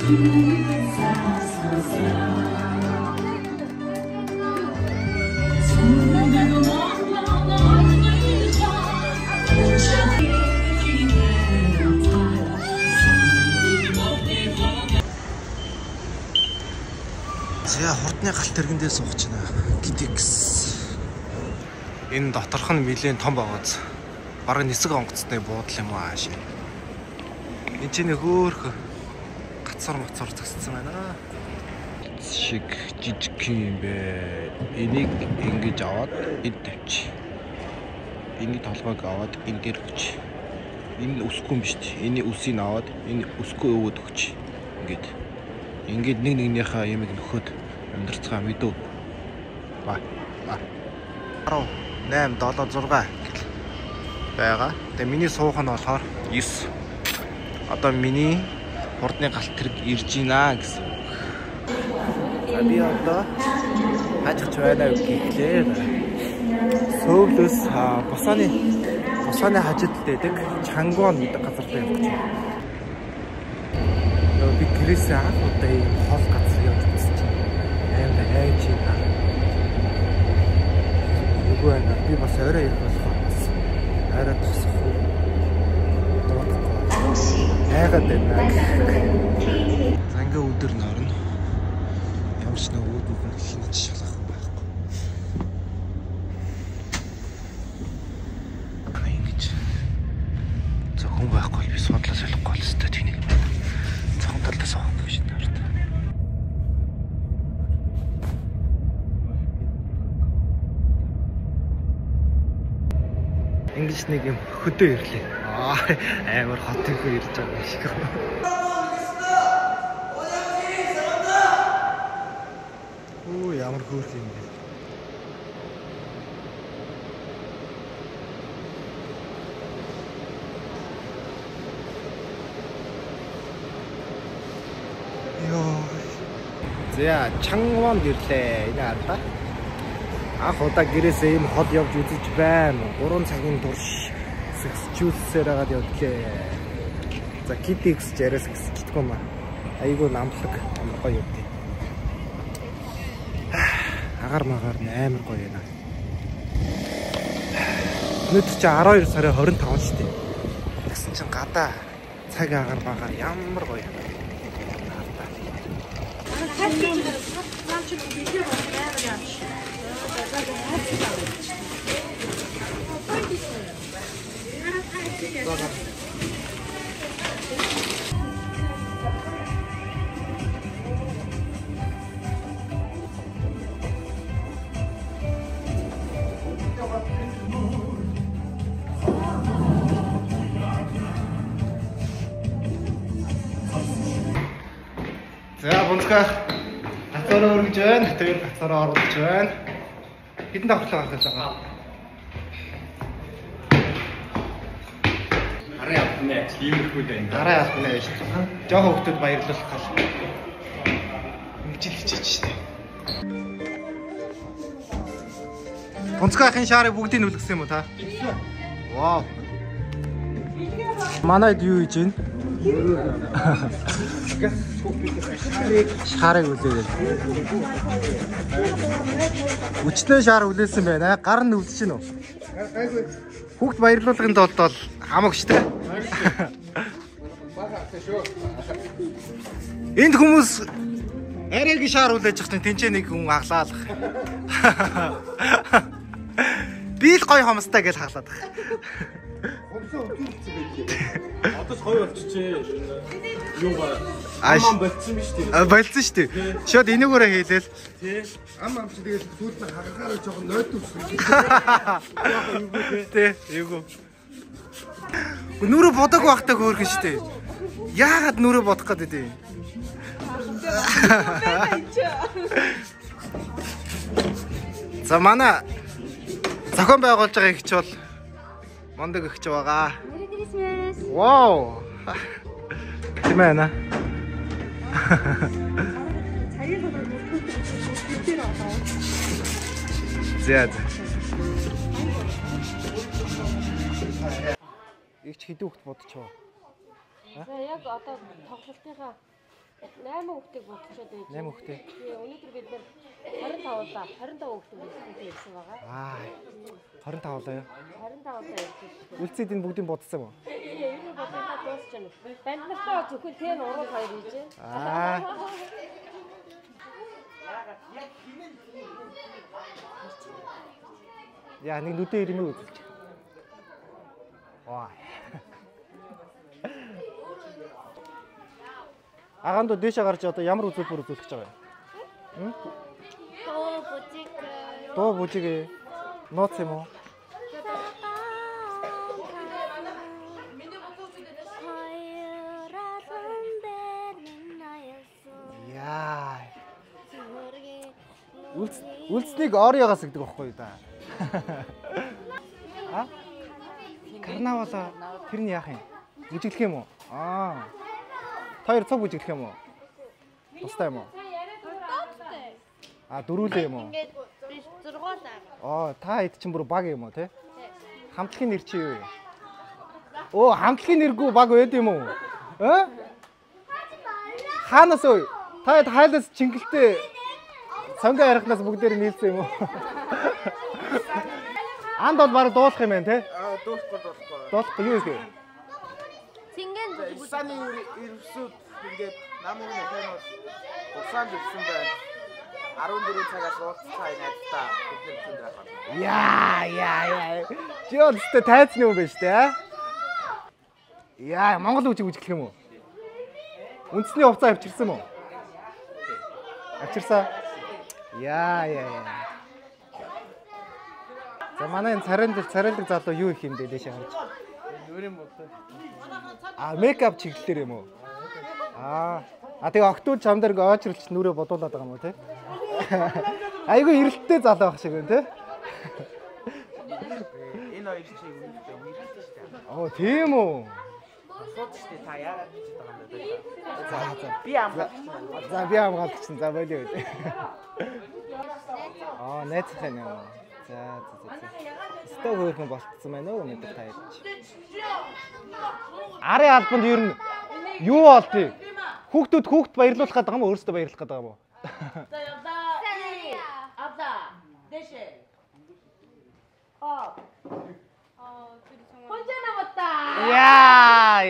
За хурдны галт тэргэндээ суух чинь GTX. Энэ доторх нь нэлээд том байгааз. Бараг нисэг онгоцтой буудал юм аа шээ. Энд чинь хөөх гацар моцор зөкссөн байна. Шиг жижиг юм бэ. Энийг ингэж аваад энд тавьчих. Энийг толгойг аваад энэ дээр өгч. Энэ үсгүй юм биш үү? Эний үсийг аваад энэ үсгүй өвөд өгч. Ингээд нэг нэгнийхээ ямиг нөхөд амьдрцгаа мэдв. Ба. 10 8 7 6 гэл байгаа. Тэгээ миний суух нь болохоор 9. Одоо миний хурдны галт тэрэг ирж гинэ гэсэн. За би одоо хажигч байна гэхлээр сөөвлөс босааны хажид дэдэг Чангвон гэдэг газар дээр явж байна. Би гэрээсээ анх удаа ийм хол газар явж байсан чинь амар хайж байна. Үгүй ээ би бас орой ирэх болохоор бас арай тусах уу. Айгаад байна. За ингээ өдөр норно. Ямар ч нэг үүднүүд нь хинэж шалгах юм байхгүй. Ингэж зөвхөн байхгүй би судлаа солихгүй л өстой тэнийг. Талдаа суух гэж байна. Ингэж нэг юм хөдөө ирлээ. Амар хот ихөө ирж байгаа шиг. Оо ямар хөөрх юм бэ? За Чангвон гэрлээ. Энэ ардаа. Анх удаа гэрээсээ ийм хол явж үзэж байна. 3 цагийн турш сэгсчүүлсээр агаад явдлаа. За GTX жараас гисчихгүй маа. Айгуу намлаг амар гоё юм. Агаар магаар амар гоё юм. Өнөөдөр чи 12 сарын 25 шүү дээ. Тэгсэн чинь гадаа цаг агаар магаар ямар гоё юм. За бунцгаа хацаараа өргөж байна. Тэр хацаараа оруулж байна. Хэдэн давхарлаа гаргаж байгаа. Арай авнаа. Иймэрхүү байна. Арай авнаа шүү дээ. Жохон хүмүүс баярлуулах гал. Ингэж хичээж штэ. Бунцгаахын шаарыг бүгдийг нүлгсэн юм уу та? Вау. Манайд юу хийж байна? Шаарыг үлээгээл. Өчнөө шаар үлээсэн байна. Гар нь үлсэж гинөө. Хүүхд баярлуулгын тулд бол хамаагчтай. Энд хүмүүс арайг шаар үлээж явах тэнцээ нэг хүн хаглаалах. Би л гоё хомстой гэж хаглаад байгаа. Хомсоо өдөрцөө байлээ. Одоо гоё болчихжээ. Юу ба ам болцсон биз дээ. Болцсон шүү дээ. Шууд энийгээрээ хийлээл. Тий. Ам чи тэгэл сүүлд нь хагахаараа жоохон нойд үсгэж. Тий, эйгүү. Нүрэ бодог байхтай хөөрхөн шүү дээ. Яагаад нүрэ бодох гэдэг юм? За манай зохион байгуулж байгаа ихч бол мондөг ихч байгаа. Вау. Тийм ээ на. Зяд. Игч хэдэн хүүхэд бодчихоо. За яг одоо тоглолтынхаа 8 хүүхдийг болчиход байж. 8 хүүхдээ. Өнөөдөр бид нэр 25 хүүхдийг ирсэн байгаа. Аа. 25 лаа юу? 25 ирсэн. Үлцээд энэ бүгдийг бодсон юм уу? Энэ бодолтой дуусчихна. Банд нартай зөвхөн тэр уруу хоёр хийж. Аа. Яа, нэг нүдэ ирмээ үзүүлж. Ваа. Аганд дэше гарч одоо ямар үзүүлбэр үзүүлэх гэж байгаа юм? Доо бужиг нууц юм уу? Яа. Үлцнийг Ореогоос гэдэг байхгүй юу да? А? Карнавала тэр нь яах юм? Бүжиглэх юм уу? Аа. Хоёр цаг бүжиглэх юм уу? Тустай юм уу? А дөрүүлээ юм уу? Ингээд 6 Аа, та хэд чинь бүр баг юм уу те? Хамтлагийн нэр чи юу вэ? Оо, хамтлагийн нэргүй баг байд юм уу? Аа? Хаанаас вэ? Та хайлаас чингэлтэй цангаа ярихнаас бүгдээр нийлсэн юм уу? Анд бол бараг дуулах юм байна те? Аа, дуулахгүй. Дуулахгүй юу гэх вэ? Цинген Усаны ирвсүүд ингээд намын нөхөнөөс усанд ирсэн байна. 14 цагаас уулзцаа найзтаа бидний хүнд байгаа. Яа. Чи өөртөө тайцны юм байна шүү дээ. Яа, Монгол үжиг үжиглэх юм уу? Үндэсний хувцас авчирсан юм уу? Авчирсан. Яа. За манай царайлаг залуу юу их юм бэ дэше харж. Нүрийн модтой. А мейкап чиглэлээр юм уу? Аа. Тэгээ октод чам дээр ингээ очрлч нүрээ бодуулаад байгаа юм уу те? Айгу эрэлттэй залуу байх шиг байна те? Энэ хоёр чи үнэхээр үнэхээр шүү дээ. Оо тийм үү? Сууд шүү дээ та яагаад гэж байгаа юм бэ? За. Би амгаалч. За би хамгаалчихсан. За болио. Аа, найзах юм аа. За. Стог хөөрхөн болцсон байна уу өнөөдөр та ярьж. Арын албанд ер нь юу болтыг? Хүүхд баярлуулах гэдэг юм уу? Өөрсдөө баярлах гэдэг юм уу? 혼자 남았다. Яа.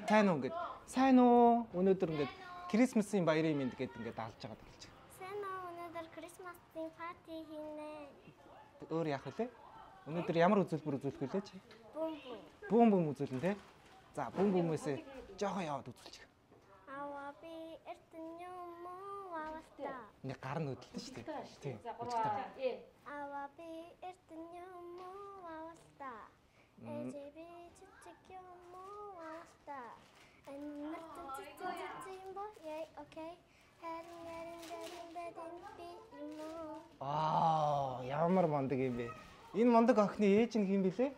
Сайн уу ингээд. Сайн уу? Өнөөдөр ингээд Крисмсийн баярын мэнд гэдэг ингээд алж байгаа гэж. Сайн уу, өнөөдөр Крисмсийн парти хийнэ. Өөр яах вэ? Өнөөдөр ямар үзүүлбэр үзүүлэх вэ чи? Бум үзүүлнэ те. За, бумээс жоохон яваад үзүүлчих. Аваа би эртэн юм уу аваста. Нэг гар нь өдөлтөн шүү дээ. Тийм. Аваа би эртэн юм уу аваста. Эжби чичиг юм уу аваста. Энэртэн чичиг юм бо. Яа, окей. Харин бэдэн би юм уу. Аа, ямар мондөг юм бэ? Энэ мондөг охины ээж нь хэм бэлээ?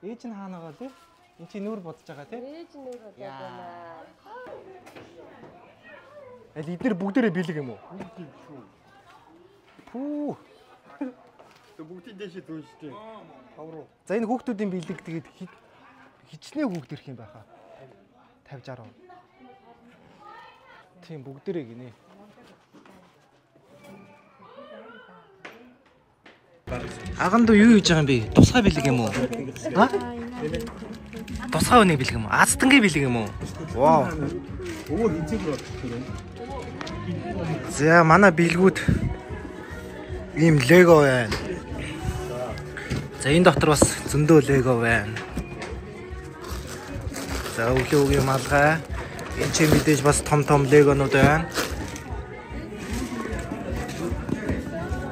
Ээж нь хаана байгаа лээ? Энд чи нүур бодож байгаа тий? Ээж нүур бодож байна. Аль эдгээр бүгдээрээ бэлэг юм уу? Пүү. Тэ бүгдийн дэше дүүн шүү дээ. Хавруу. За энэ хүүхдүүдийн бэлэг тэгээд хичнээн хүүхд ирэх юм байхаа. 50 60. Тийм бүгдээрээ гинэ. Аганд юу хийж байгаа юм бэ? Тусгай бэлэг юм уу? А? Тусгай өний бэлэг юм уу? Азтангийн бэлэг юм уу? Вау. Өөр хизээ болчихсон. За манай бэлгүүд ийм лего байна. За энэ дотор бас зөндөө лего байна. За өглөөгийн малгай. Энд чи мэдээж бас том легонууд байна.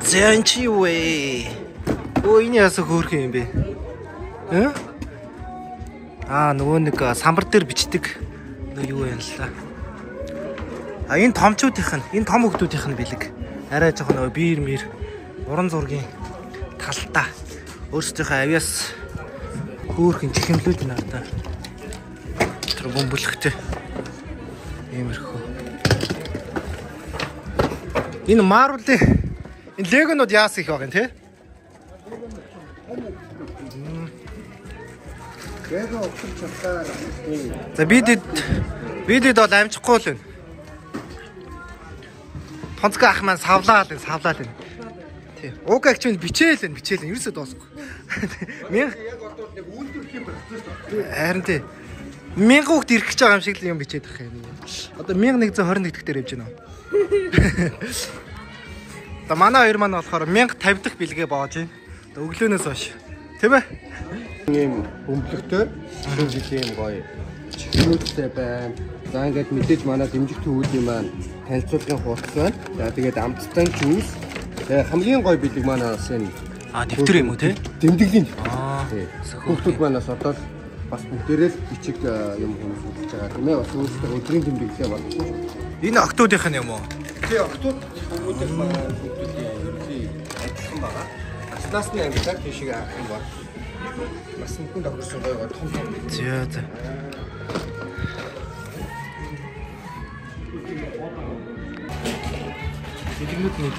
За энэ чи юу вэ? Өө энэ ясаа хөөрх юм бэ? Аа нөгөө нэг самбар дээр бичдэг юу юм л та. А энэ томчуудынх нь, энэ том хүүхдүүдийнх нь бэлэг. Арай жоохон нөгөө биер мэр уран зургийн талтаа өөрсдийнхөө авьяас хөөрхөн чихэмлүүлж байна та. Тэр бөмбөлөхтэй. Иймэрхүү. Энэ маруулын энэ легонууд яас их байгаа юм те? Яг огцом чатаа. За бидэд бол амжихгүй л байна. Тонцгой ах маань савлаа л байна. Тий. Уугагч минь бичээл. Ерөөсөө дуусахгүй. Яг одоо нэг үйлдвэрлэх юм байна. Харин тий. 1000 хүүхд ирэх гэж байгаа юм шиг л юм бичээд байгаа юм. Одоо 1121 дэх дээр явж байна. Одоо манай хоёр маань болохоор 1050 дахь бэлгээ боож байна. Одоо өглөөнөөс хойш. Тийм ээ? Ийм өмдлөгтэй жилийн гоё чихнүүдтэй байна. За ингээд мэдээж манай дэмжигч үүдийн маань танилцуулгын хуудас байна. За тэгээд амттай жүүс. Тэгээ хамгийн гоё бэлэг манай бас энэ дэвтэр юм уу те? Дэмдэглэлийн. Хүүхдүүд манаас одоо бас бүгдээрээ л бичиг юм хүмүүс үзэж байгаа тийм ээ. Бас өөрсдөө өдрийн тэмдэглэлээ болно. Энэ октоодынх нь юм уу? Тэгээ октод хүмүүдээс манай хүүхдүүдийн ерөнхий адилхан байгаа. Насны ангилаар тийшээ авах юм байна. Бас нүхэнд огөрсөн гоё том. За. Эдгнүүд нэг.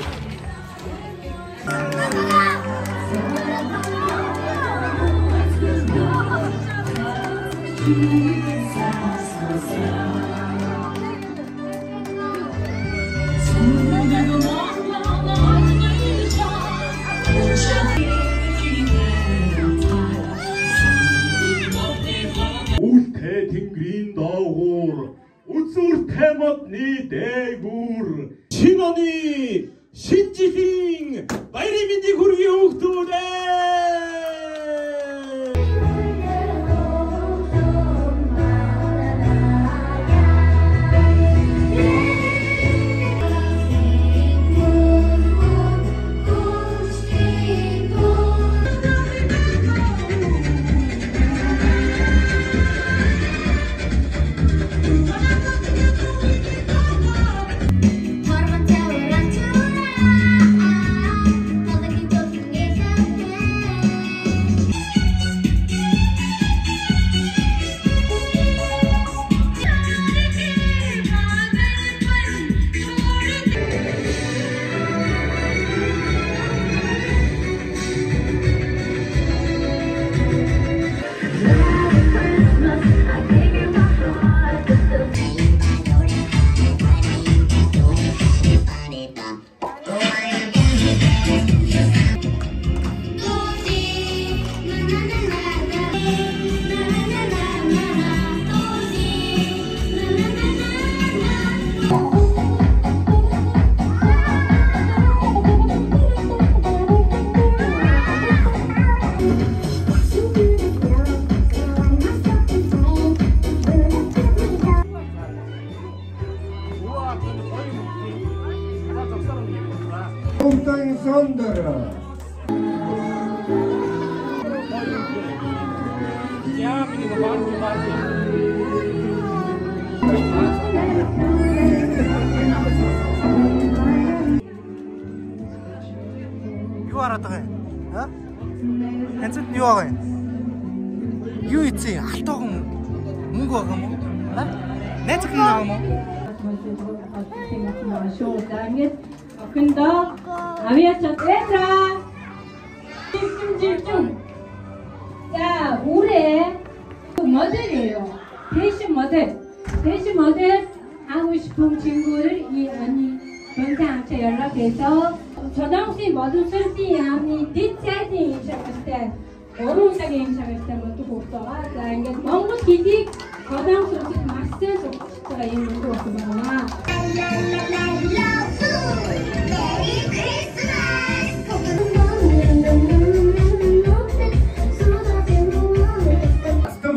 Үлтэй тэнгэрийн доогуур үзүүртэй модны дээгүүр шинэ оны шинэ жилийн баярын мэндийг хүргэе хүүхдүүдээ. Юу хараад байгаа юм? Аа? Хэнцэнд юу байгаа юм? Юу ийцээ? Алтайхан мөнгө байгаа юм уу? Аа? Найзах юм аа мó? охиндоо авьяачаад байтраа. 집중. 자, 올해 모델이에요. 대신 모델 하고 싶은 친구를 이 언니 동생한테 연락해서 저당시 모든 설비함이 뒷사진 인식할 때 오른쪽에 인식할 때 것도 없어가. 자, 이게 너무 기직 저당스럽게 마스터에서 진짜 이 문제 없어가.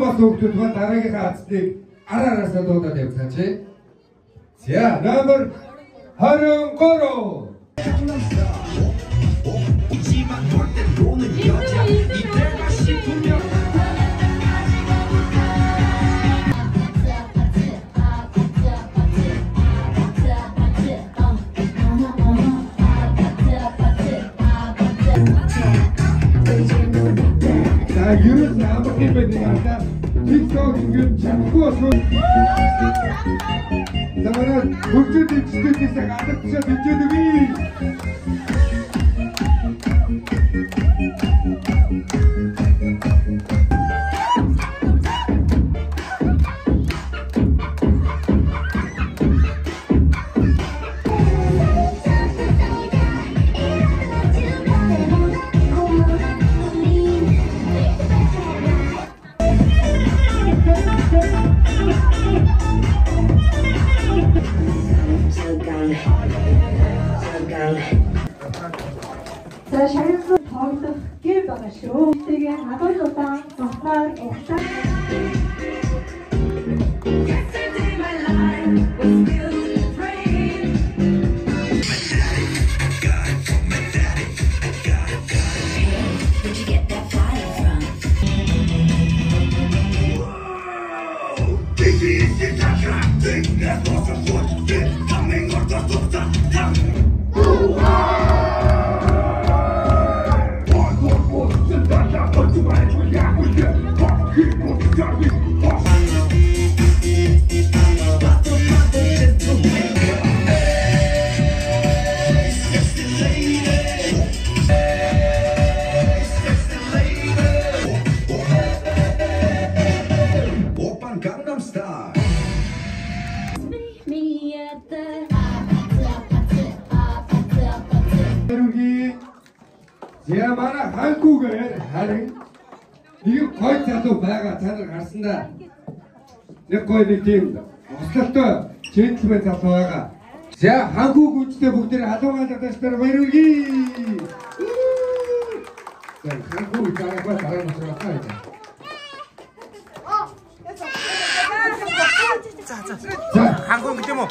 Бас хүүхдүүд маань дараагийнхаа азтыг араасаа дуудаад явцгаач. За, номер 23. 유럽 아버님입니다. 틱톡 인근 잡고서 나만은 국제대 지도에서 아득차 비켜드기 гадуур удаан болохоор ухсаа Я манай хангүүгээр харин нэг гой залуу байгаа та нар гарсандаа нэг гой нэг тийм ослолтой джентльмен залуу байгаа. За хангүү гүнжтэй бүгдээр халуугаалаад таштар баярлгий. За хангүү дараагаа дараа нь байгаа. За хангуу гэдэг юм уу?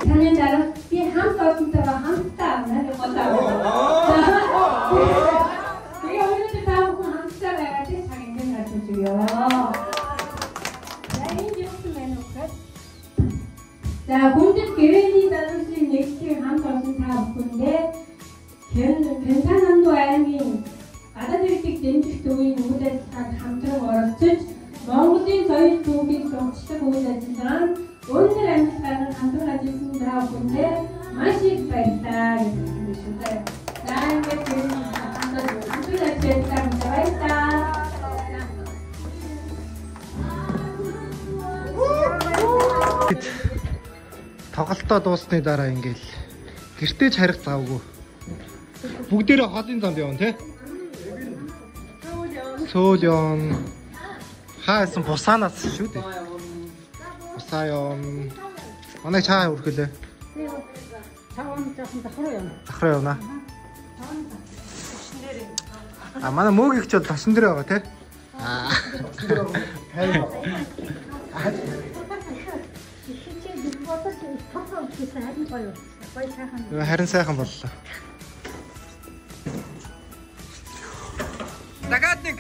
Таны дараа би хамт олонтойгоо хамтдаа авна болоо. Би өөрөөр таавах хамтдаа байгаа тийм цаг ингээд гарч ирээ. За хүндэт гэрээний дараагийн нэгтгэх хамт олон таавах хүндээ Пентанамду аймгийн гадаад иргэдэг дэмжих төвийн үйл ажиллагаанд хамтран оролцож Монголын соёл түүхийг зурчдаг үйл ажиллагаанд өндөр амжилтаар хамтран ажилласан таавах хүндээ маш их баярлалаа гэж хэлсэн. За ингээд хамтран ажилласан баярлалаа. Тоглолтоо дуусны дараа ингээл гэртээ ч харих завгүй. Бүгдээрээ хоолын зонд явна тий? Сөүл явна. Хаасан бусаанаас шүү дээ. Бусаа явна. Манай чаа үргэлээ. Чааван жоохон давхруу явна. Давхруу явна. А манай мөөг ихч бол ташин дээр байгаа тий? Аа. Харин сайхан боллоо. Дагаад нэг.